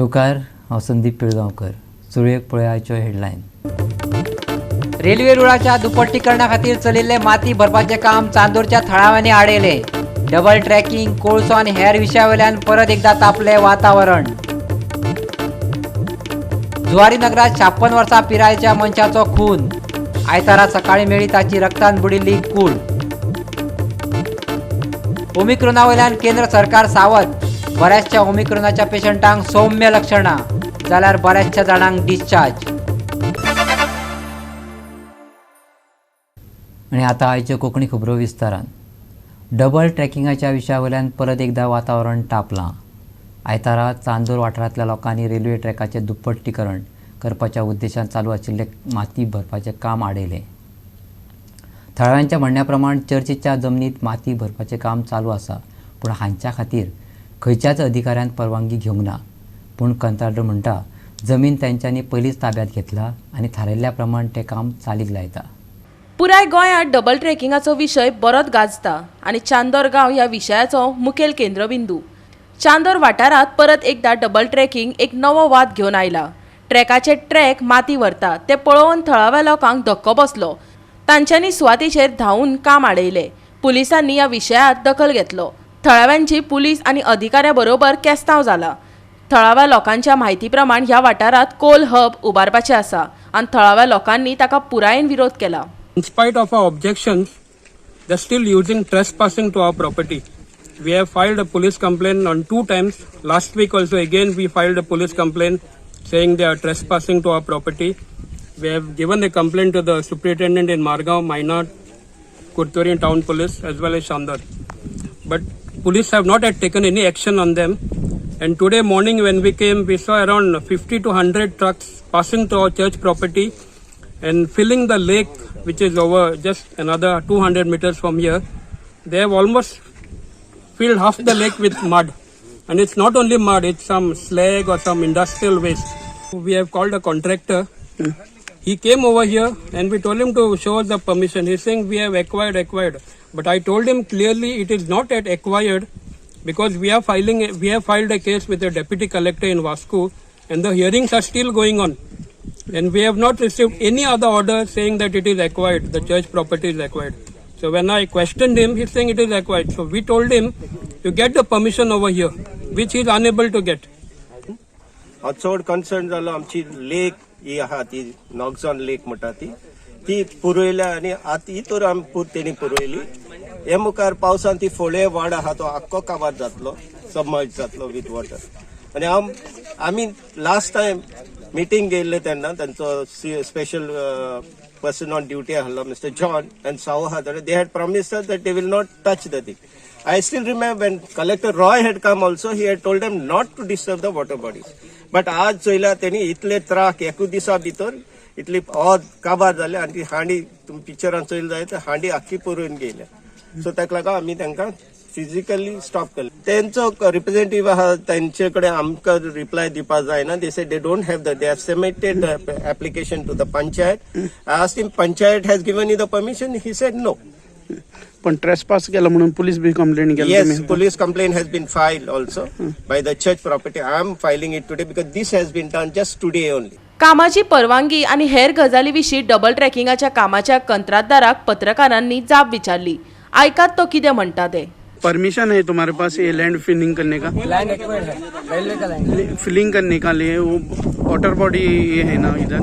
येवकार हांव Sandeep Pilgaonkar. सुरळीक पळयाच्यो headline. Railway रुळाच्या दुपट्टीकरणा खातीर चलिल्ले माती भरपाचे काम चांदोरच्या थळाव्यांनी आडयले. डबल ट्रॅकिंग, कोळसो आनी हेर विशयावयल्यान परत एकदा तापले वातावरण. जुवारी नगरात 56 वर्सां पिरायेच्या मनशाचो खून. आयतारा सकाळी मेळ्ळी ताची रक्तान बुडिल्ली कूड. ओमिक्रोना वयल्यान केंद्र सरकार सावध. बऱ्याचशा ओमिक्रोनाच्या पेशंटांक सौम्य लक्षणां जाल्यार बऱ्याचशा जाणांक डिस्चार्ज. आनी आतां आयच्यो कोंकणी खबरो विस्तारान. डबल ट्रॅकिंगाच्या विशया वयल्यान परत एकदा वातावरण तापलां. आयतारा चांदोर वाठारांतल्या लोकांनी रेल्वे ट्रॅकाचें दुप्पट्टीकरण करपाच्या उद्देशान चालू आशिल्लें माती भरपाचें काम आडयलें. थळाव्यांच्या म्हणण्या प्रमाण चर्चीच्या जमनींत माती भरपाचें काम चालू आसा, पूण हांच्या खातीर खंयच्याच अधिकाऱ्यान परवानगी घेवंक ना. पूण कंत्राटदार म्हणटा जमीन तांच्यांनी पयलींच ताब्यांत घेतला आनी थारायल्ल्या प्रमाण तें काम चालीक लायता. पुराय गोंयांत डबल ट्रॅकिंगाचो विशय बरोच गाजता आनी चांदोर गांव ह्या विशयाचो मुखेल केंद्रबिंदू. चांदोर वाठारांत परत एकदा डबल ट्रॅकिंग एक नवो वाद घेवन आयला. ट्रॅकाचे ट्रॅक माती व्हरता ते पळोवन थळाव्या लोकांक धक्को बसलो. तांच्यांनी सुवातेचेर धांवन काम आडयलें. पुलिसांनी ह्या विशयात दखल घेतलो. थळाव्यांची पुलीस आनी अधिकाऱ्या बरोबर केस्तांव जाला. थळाव्या लोकांच्या म्हायती प्रमाण ह्या वाठारांत कोल हब उबारपाचें आसा आनी थळाव्या लोकांनी ताका पुरायेन विरोध केला. In spite of our objections, they're still using trespassing to our property. We have filed a police complaint on 2 times. Last week also again we filed a police complaint saying they are trespassing to our property. We have given the complaint to the superintendent in Margaon, Mainad, Kurturi Town Police as well as Chandar. But police have not yet taken any action on them. And today morning when we came, we saw around 50 to 100 trucks passing to our church property and filling the lake, which is over just another 200 meters from here. They have almost filled half the lake with mud. And it's not only mud, it's some slag or some industrial waste. We have called a contractor. He came over here and we told him to show us the permission. He's saying we have acquired. But I told him clearly it is not yet acquired because we have filed a case with the deputy collector in Vasco and the hearings are still going on. And we have not received any other order saying that it is acquired, the church property is acquired. So when I questioned him, he's saying it is acquired. So we told him to get the permission over here, which he is unable to get. चड concern जालो आमची लेक ही आहा ती नॉक्झॉन लेक म्हणटा ती पुरयल्या आनी आतां ही तर आमी तेणी पुरयली. हे मुखार पावसान ती फोळे वाड आहा तो आख्खो काबार जातलो, सबमर्ज जातलो विथ वॉटर. आनी आमी लास्ट टायम मीटिंग गेल्ले तेन्ना तांचो स्पेशल पर्सन ऑन ड्युटी आहलो मिस्टर जॉन एंड सावो हादरे. They had promised us that they will not touch the thing. I still remember when Collector Roy had come also, he had told them not to disturb the water bodies. But आज चोयला तेणी इतले त्राक एकूच दिसा भितर इतली काबार जाले आनी ती हांडी तुमी पिक्चरान चोयली जाय तर हांडी आख्खी पुरून गेल्या. सो ताका लागून आमी तांकां फिजिकली स्टॉप केले. तेंचो रिप्रेझेंटेटिव्ह आहा तांचे कडेन आमकां रिप्लाय दिवपाक जायना. They say they don't have they have submitted application to the panchayat. I asked him panchayat has given you the permission. He said no. पण ट्रेसपास केला म्हणून पुलिस बी कंप्लेंट केली. Yes, police complaint has been filed also by the church property. I am filing it today because this has been done just today only. कामाची परवानगी आणि हेर गजाली विशीं डबल ट्रॅकिंगाच्या कामाच्या कंत्राटदाराक पत्रकारांनी जाब विचारली. ऐकात तो कितें म्हणटा ते. परमिशन है तुम्हारे पास ये लैंड फिलिंग करने का? लैंड एक्वायर्ड है, रेलवे का लैंड. फिलिंग करने का लिए वो वाटर बॉडी ये है ना इधर,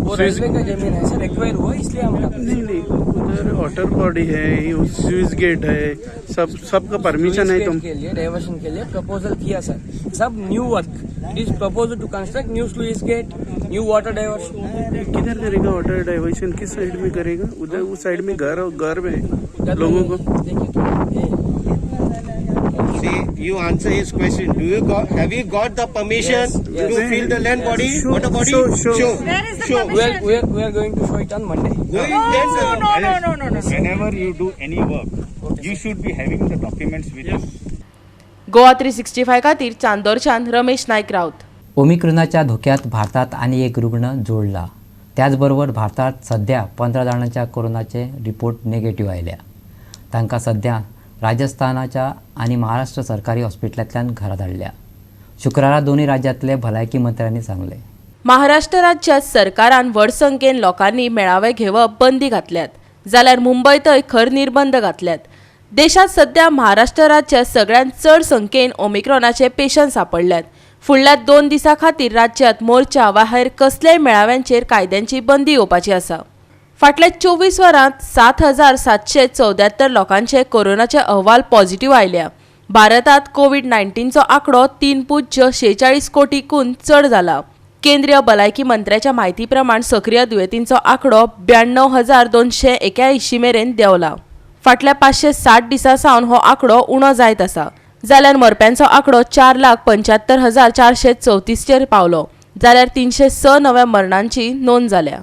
वो रेलवे का जमीन है सर, एक्वायर हुआ इसलिए हम नहीं उधर वाटर बॉडी है, स्विच गेट है, सबका परमिशन है. तुम के लिए डाइवर्शन के लिए प्रपोजल किया सर. सब new work. It is proposal to construct new sluice gate, new water diversion. किधर करेगा वाटर डाइवर्शन? किस साइड में करेगा? उधर उस साइड में घर में लोगों को. See, you answer his question. Have you got the permission to fill the land body, water body? Show. Where is the permission? We are going to show it on Monday. No. Whenever you do any work, you should be having the documents with you. Goa 365 खातीर चांदोरच्यान रमेश नायक रावत. ओमिक्रोनाच्या धोक्यात भारतात आनी एक रुग्ण जोडला. त्याचबरोबर भारतात सध्या 15 जाणांच्या कोरोनाचे रिपोर्ट नेगेटिव्ह आयल्या. तांकां सध्या राजस्थानाच्या आणि महाराष्ट्र सरकारी हॉस्पिटलांतल्यान घरा धाडल्या. शुक्रारा दोन्ही राज्यातले भलायकी मंत्र्यांनी सांगले. महाराष्ट्र राज्यात सरकारान व्हड संख्येन लोकांनी मेळावे घेवप बंदी घातल्यात, जाल्यार मुंबईतय खर निर्बंध घातल्यात. देशात सध्या महाराष्ट्र राज्यात सगळ्यांत चड संख्येन ओमिक्रॉनाचे पेशंट सापडल्यात. फुडल्या 2 दिसां खातीर राज्यात मोर्चा वा हेर कसलेय मेळाव्यांचेर कायद्यांची बंदी येवपाची आसा. फाटल्या 24 वरांत 7,774 लोकांचे कोरोनाचे अहवाल पॉझिटिव्ह आयल्या. भारतात कोविड-19चो आंकडो 3.46 कोटींकून चड जाला. केंद्रीय भलायकी मंत्र्याच्या म्हायती प्रमाण सक्रिय दुयेंतींचो आंकडो 92,281 मेरेन देंवला. फाटल्या 560 दिसां सावन हो आंकडो उणो जायत आसा. जाल्यार मरप्यांचो आंकडो 4,75,434 चेर पावलो, जाल्यार 306 नव्या मरणांची नोंद जाल्या.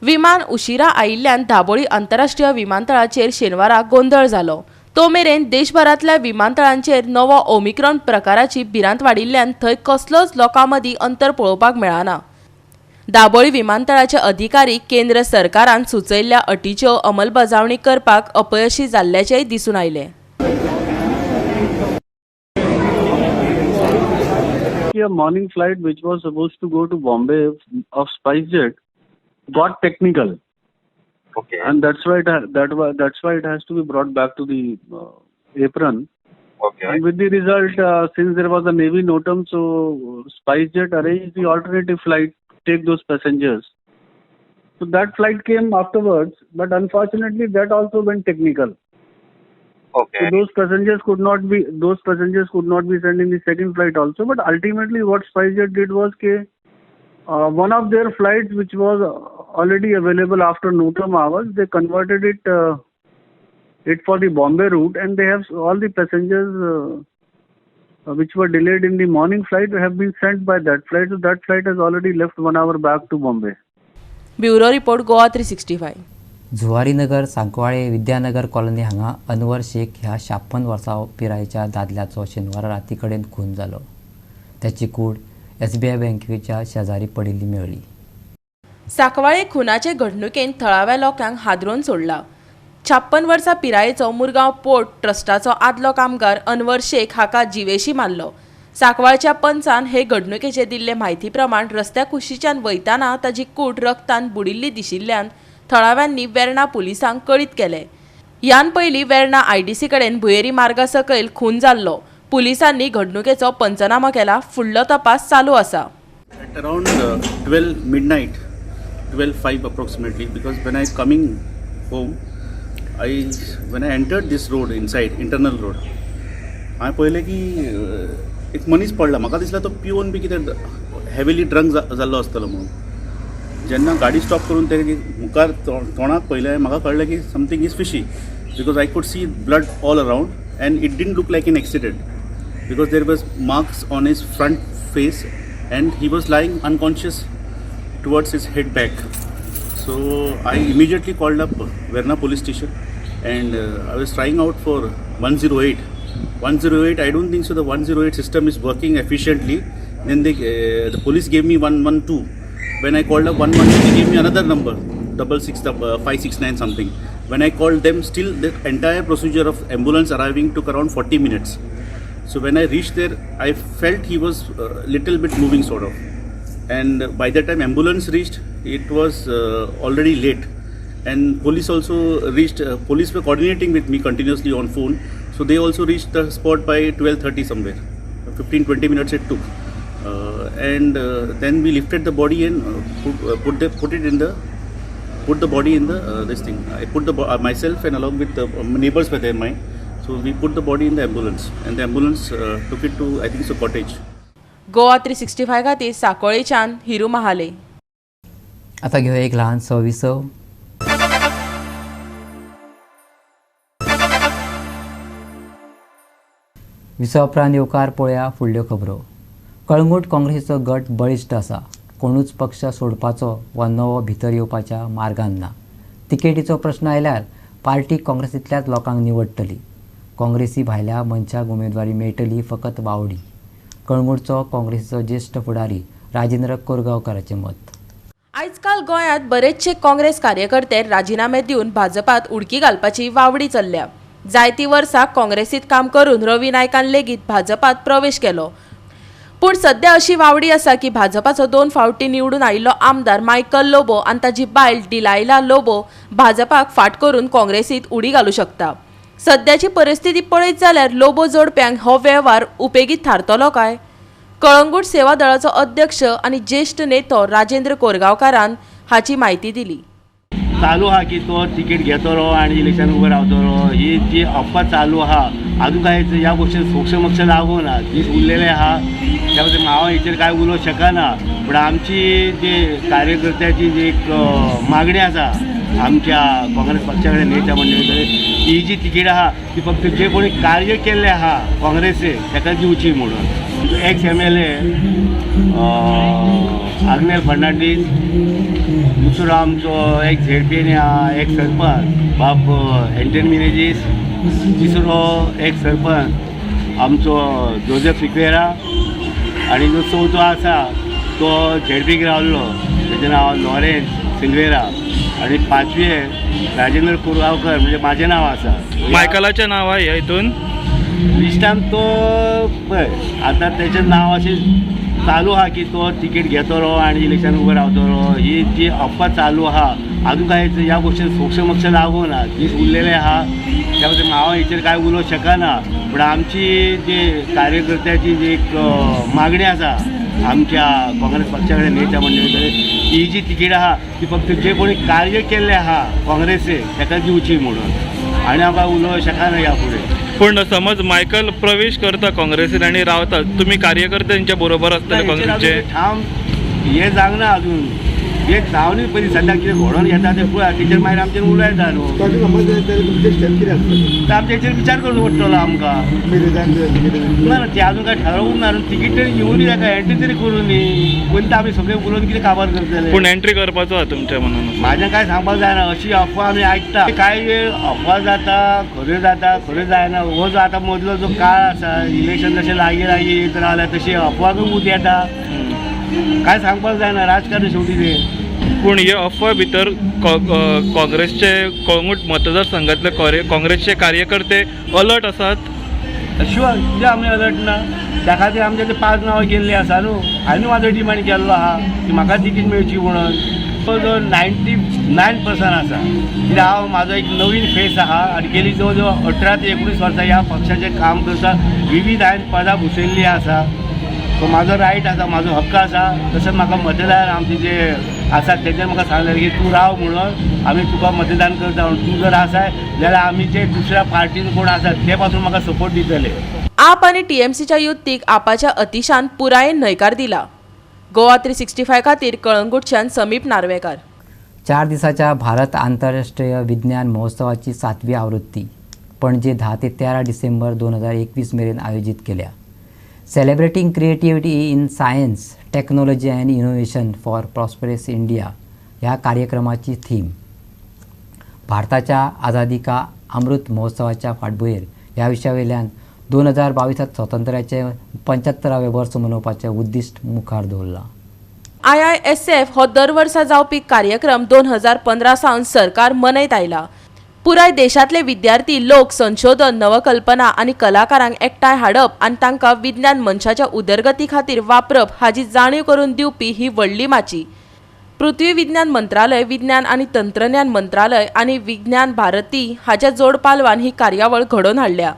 विमान उशिरा आयिल्ल्यान दाबोळी आंतरराष्ट्रीय विमानतळाचेर शेनवारा गोंधळ जालो. तो मेरेन देशभरांतल्या विमानतळांचेर नवो ओमिक्रॉन प्रकाराची भिरांत वाडिल्ल्यान थंय कसलोच लोकां मदीं अंतर पळोवपाक मेळना. दाबोळी विमानतळाचे अधिकारी केंद्र सरकारान सुचयल्ल्या अटीच्यो अंमलबजावणी करपाक अपयशी जाल्ल्याचेय दिसून आयले. A morning flight which was supposed to go to Bombay of SpiceJet got technical. Okay. And that's why it has to be brought back to the apron. Okay. And with the result, since there was a Navy NOTAM, so SpiceJet arranged the alternative flight to take those passengers. So that flight came afterwards, but unfortunately that also went technical. Okay. So those passengers could not be sent in the second flight also. But ultimately, what SpiceJet did was one of their flights, which was already available after NOTAM hours, they converted it for the Bombay route, and they have all the passengers which were delayed in the morning flight have been sent by that flight. So that flight has already left 1 hour back to Bombay. Bureau report Goa 365. Zuarinagar Sancoale Vidyanagar colony हांगा अनवर शेख ह्या 56 वर्सां पिरायेच्या दादल्याचो शेनवारा राती कडेन खून जालो. त्याची कूड SBI बँकेच्या शेजारी पडिल्ली मेळ्ळी. सांकवाळे खुनाचे घडणुकेन थळाव्या लोकांक हादरोवन सोडला. 56 वर्सां पिरायेचो मुरगांव पोर्ट ट्रस्टाचो आदलो कामगार अनवर शेख हाका जिवेशी मारलो. सांकवाळच्या पंचान हे घडणुकेचे दिल्ले म्हायती प्रमाण रस्त्या कुशीच्यान वयताना ताची कूड रक्तान बुडिल्ली दिशिल्ल्यान थळाव्यांनी वेर्णा पुलिसांक कळीत केले. ह्यान पयलीं वेर्णा IDC कडेन भुयेरी मार्गा सकयल खून जाल्लो. पुलिसांनी घडणुकेचो पंचनामा केला. फुडलो तपास चालू आसा. At around 12 midnight, 12:05 approximately, because when I coming home, when I entered this road inside, internal road, हांवें पळयलें की एक मनीस पडला. म्हाका दिसला तो पिवन बी कितें हेविली ड्रंक जाल्लो आसतलो म्हणून. जेन्ना गाडी स्टॉप करून ते मुखार तोंडाक पळयलें, म्हाका कळलें की something is fishy, because I could see blood all around and it didn't look like an accident, because there was marks on his front face and he was lying unconscious towards his head back. So I immediately called up Verna police station and I was trying out for 108. I don't think so the 108 system is working efficiently. Then the police gave me 112. When I called up 112, they gave me another number, 569 something. When I called them, still the entire procedure of ambulance arriving took around 40 minutes. So when I reached there, I felt he was little bit moving sort of. And by the time ambulance reached, it was already late. And police also reached, police were coordinating with me continuously on phone. So they also reached the spot by 12:30 somewhere. 15-20 minutes it took. Then we lifted the body and put the body in the this thing. I put myself and along with the neighbors were there mine. So we put the body in the ambulance and the ambulance took it to I think so cottage. Goa 365 खातीर साकोळेच्यान हिरू महाले. आता घेऊ एक लहान विसव. विसव उपरांत येवकार पळोवया फुडल्यो खबरो. कळंगूट काँग्रेसीचो गट बळिश्ट आसा. कोणूच पक्ष सोडपाचो वा नवो भितर येवपाच्या मार्गान ना. तिकेटीचो प्रश्न आयल्यार पार्टी काँग्रेसींतल्याच लोकांक निवडटली. काँग्रेसी भायल्या मनशाक उमेदवारी मेळटली फकत वावडी. कळंगूटचो काँग्रेसीचो ज्येश्ठ फुडारी राजेंद्र कोरगांवकाराचें मत. आजकाल गोंयांत बरेचशे काँग्रेस कार्यकर्ते राजीनामे दिवन भाजपात उडकी घालपाची वावडी चल्ल्या. जायतीं वर्सां काँग्रेसीत काम करून रवी नायकान लेगीत भाजपात प्रवेश केलो. पूण सध्या अशी वावडी आसा की भाजपाचो 2 फावटी निवडून आयिल्लो आमदार मायकल लोबो आनी ताची बायल डिलायला लोबो भाजपाक फाट करून काँग्रेसीत उडी घालूं शकता. सध्याची परिस्थिती पळयत जाल्यार लोबो जोडप्यांक हो वेव्हार उपेगीत थारतलो काय? कळंगूट सेवा दळाचो अध्यक्ष आनी ज्येष्ठ नेतो राजेंद्र कोरगांवकारान हाची माहिती दिली. चालू आहा की तो तिकीट घेतलो आणि इलेक्शन उभं रावतलो ही जी अफवा चालू आहा अजून काय या गोष्टी सोक्ष लागूना दीस उरलेले आहा त्या खातीर हांव हेचेर काय उलोवंक शकना. पूण आमची जी कार्यकर्त्याची जी एक मागणी आसा आमच्या काँग्रेस पक्षा कडेन नेत्या मंडळी कडेन ही जी तिकीट आहा ती फक्त जे कोणी कार्य केल्लें आहा काँग्रेसीक ताका दिवची म्हणून. एक्स MLA आग्नेल फर्नांडीस, दुसरो आमचो एक ZP एक सरपंच बाब एंटनी मिनेजीस, तिसरो एक सरपंच आमचो जोसेफ सिक्वेरा आनी जो चवथो आसा तो ZP रावल्लो तेजें नांव लॉरेन्स सिल्वेरा आनी पांचवे राजेंद्र कोरगांवकर म्हणजे म्हाजें नांव आसा. मायकलाचें नांव आहे ह्या हितून लिस्टान तो पळय आतां तेजें नांव अशें चालू आहा की तो तिकीट घेतलो आणि इलेक्शन उभं रावतलो ही जी अफवा चालू आहा अजून काय या गोष्टी सोक्ष लागूना दीस उरलेले आहा त्या खातीर हांव हेचेर काय उलोवंक शकना. पूण आमची जी कार्यकर्त्याची जी एक मागणी आसा आमच्या काँग्रेस पक्षा कडेन नेत्या मंडळी कडेन ही जी तिकीट आहा ती फक्त जे कोणी कार्य केल्लें आहा काँग्रेसीक ताका दिवची म्हणून आनी हांव काय उलोवंक शकना ह्या फुडें. पूण समज मायकल प्रवेश करता काँग्रेसीन आनी रावता तुमी कार्यकर्ते तेंच्या बरोबर आसतले काँग्रेसचे ठाम हे जावना अजून हे जावनी पयलीं सद्याक कितें घडोवन घेता तें पळय तेचेर मागीर आमचेर उलयता न्हू तर आमच्या हेचेर विचार करचो पडटलो आमकां ना तें अजून काय ठरवूंक ना तिकीट तरी घेवनी ताका एंट्री तरी करूं न्ही पयलीं आमी सगळे उलोवन कितें काबार करतले. पूण एंट्री करपाचो आहा तुमच्या म्हणून म्हाजें काय सांगपाक जायना अशी अफवा आमी आयकता कांय वेळ अफवा जाता खऱ्यो जायना. हो जो आतां मदलो जो काळ आसा इलेक्शन जशें लागीं येत रावल्या तशी अफवाकूय उत येता काय सांगपाक जायना राजकारण शेवटी तें. पूण हे अफवा भितर काँग्रेसचे कळंगूट मतदारसंघातले काँग्रेसचे कार्यकर्ते अलर्ट आसात. शुअर कित्याक आमी अलर्ट ना त्या खातीर आमचे ते 5 नांवां गेल्लीं आसा न्हू आनी म्हाजो डिमांड केल्लो आहा की म्हाका तिकीट मेळची म्हणून. तो जो 99% आसा कित्याक हांव म्हाजो एक नवीन फेस आहा आनी गेली जवळ जवळ 18 ते 19 वर्सां ह्या पक्षाचें काम करता. विविध हांवें पदां भुसयल्लीं आसा सो म्हाजो रायट आसा म्हाजो हक्क आसा. तशेंच म्हाका मतदार आमचे जे आसा तेजेर म्हाका सांगलें की तूं राव म्हणून आमी तुका मतदान करता म्हणून तूं जर आसाय जाल्यार आमी जे दुसऱ्या पार्टीन कोण आसा ते पासून म्हाका सपोर्ट दितले. आप आनी TMCच्या युतीक आपाच्या अतिशान पुरायेन न्हयकार दिला. गोवा 365 खातीर कळंगूटच्यान समीप नार्वेकार. 4 दिसाच्या भारत आंतरराष्ट्रीय विज्ञान महोत्सवाची 7वी आवृत्ती पणजे 10 ते 13 डिसेंबर 2021 मेरेन आयोजित केल्या. Celebrating creativity in science technology and innovation for prosperous India ह्या कार्यक्रमाची थीम. भारताच्या आझादी का अमृत महोत्सवाच्या फाटभुंयेर ह्या विशयावयल्यान 2022 स्वातंत्र्याचे 75वें वर्स मनोवपाचें उद्दिश्ट मुखार दवरलां. IISF हो दर वर्सा जावपी कार्यक्रम 2015 सावन सरकार मनयत आयला. पुराय देशांतले विद्यार्थी लोक संशोधन नवकल्पना आनी कलाकारांक एकठांय हाडप आनी तांकां विज्ञान मनशाच्या उदरगती खातीर वापरप हाची जाणीव करून दिवपी ही व्हडली माची. पृथ्वी विज्ञान मंत्रालय, विज्ञान आनी तंत्रज्ञान मंत्रालय आनी विज्ञान भारती हाच्या जोड पालवान ही कार्यावळ घडोवन हाडल्या.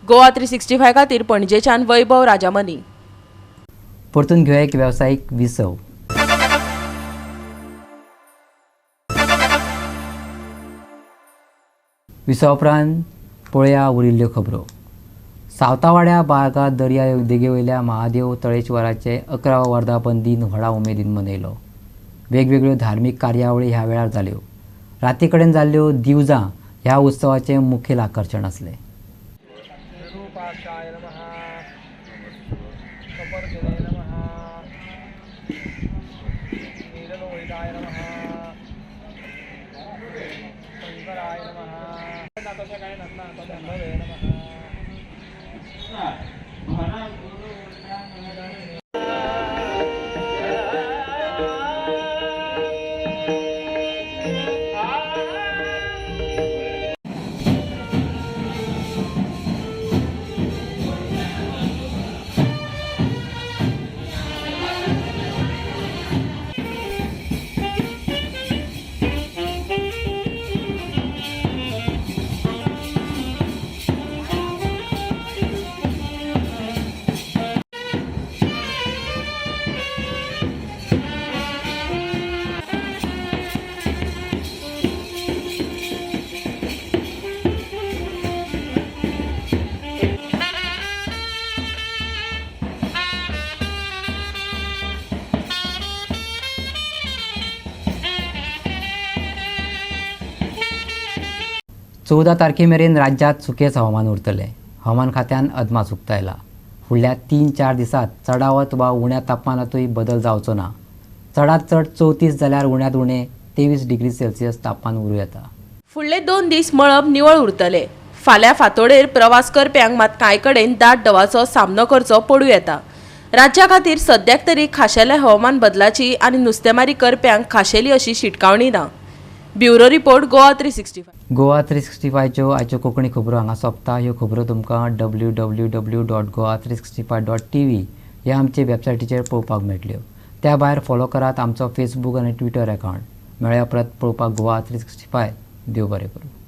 गोवा 365 खातीर पणजेच्यान वैभव राजामनी. परतून घेऊया एक व्यावसायिक विसव. विसव उपरांत पळया उरिल्ल्यो खबरो. सावतावाड्या बागा दर्या देगेवयल्या महादेव तळेश्वराचे 11वा वर्धापन दिन व्हडा उमेदीन मनयलो. वेगवेगळ्यो धार्मीक कार्यावळी ह्या वेळार जाल्यो. राती कडेन जाल्ल्यो दिवजां ह्या उत्सवाचे मुखेल आकर्षण आसले. चौदा तारखेमेरेन राज्यात सुकेच हवामान उरतलें. हवामान खात्यान अदमास उक्तायला. फुडल्या 3-4 दिसांत चडावत वा उण्या तापमानातूय बदल जावचो ना. चडांत चड 34 जाल्यार उण्यांत उणें 23 डिग्री सेल्सियस तापमान उरूं येता. फुडले 2 दीस मळब निवळ उरतले. फाल्यां फांतोडेर प्रवास करप्यांक मात कांय कडेन दाट दवाचो सामनो करचो पडूं येता. राज्या खातीर सद्याक तरी खाशेल्या हवामान बदलाची आनी नुस्तेमारी करप्यांक खाशेली अशी शिटकावणी ना. Bureau report Goa 365. गोवा 365च्यो आयच्यो कोंकणी खबरो हांगा सोंपता. ह्यो खबरो तुमकां www.goa365.tv ह्या आमचे वेबसायटीचेर पळोवपाक मेळटल्यो. त्या भायर फॉलो करात आमचो फेसबूक आनी ट्विटर अकावंट. मेळ्या परत पळोवपाक गोवा 365. देव बरें करूं.